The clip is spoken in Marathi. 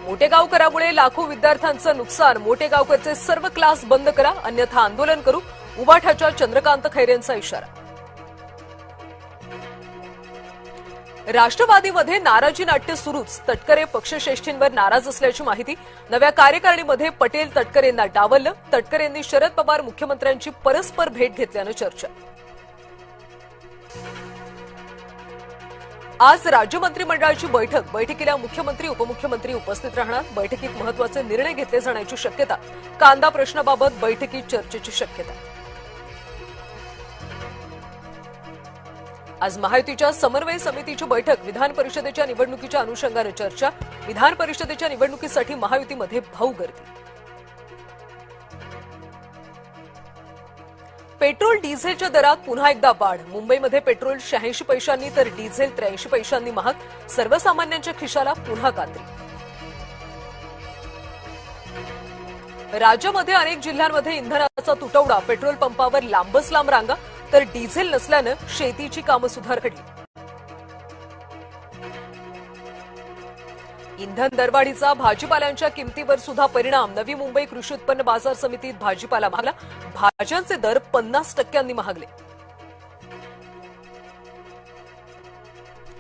मोठेगावकरामुळे लाखो विद्यार्थ्यांचं नुकसान. मोठेगावकरचे सर्व क्लास बंद करा, अन्यथा आंदोलन करू. उबाठाच्या चंद्रकांत खैरेंचा इशारा. राष्ट्रवादीमध्ये नाराजी नाट्य सुरूच. तटकरे पक्षश्रेष्ठींवर नाराज असल्याची माहिती. नव्या कार्यकारिणीमध्ये पटेल तटकरेंना डावललं. तटकरेंनी शरद पवार मुख्यमंत्र्यांची परस्पर भेट घेतल्यानं चर्चा. आज राज्य मंत्रिमंडळाची बैठक. बैठकीला मुख्यमंत्री उपमुख्यमंत्री उपस्थित राहणार. बैठकीत महत्त्वाचे निर्णय घेतले जाण्याची शक्यता. कांदा प्रश्नाबाबत बैठकीत चर्चेची शक्यता. आज महायुतीच्या समन्वय समितीची बैठक. विधान परिषदेच्या निवडणुकीच्या अनुषंगाने चर्चा. विधान परिषदेच्या निवडणुकीसाठी महायुतीमध्ये भाऊ गर्दी. पेट्रोल डिझेलच्या दरात पुन्हा एकदा वाढ. मुंबईमध्ये पेट्रोल 86 पैशांनी तर डिझेल 83 पैशांनी महाग. सर्वसामान्यांच्या खिशाला पुन्हा कात्री. राज्यामध्ये अनेक जिल्ह्यांमध्ये इंधनाचा तुटवडा. पेट्रोल पंपावर लांबच लांब रांगा, तर डिझेल नसल्यानं शेतीची कामं सुद्धा रखडली. इंधन दरवाढीचा भाजीपाल्यांच्या किमतीवर सुद्धा परिणाम. नवी मुंबई कृषी उत्पन्न बाजार समितीत भाजीपाला महागला. भाज्यांचे दर 50% महागले.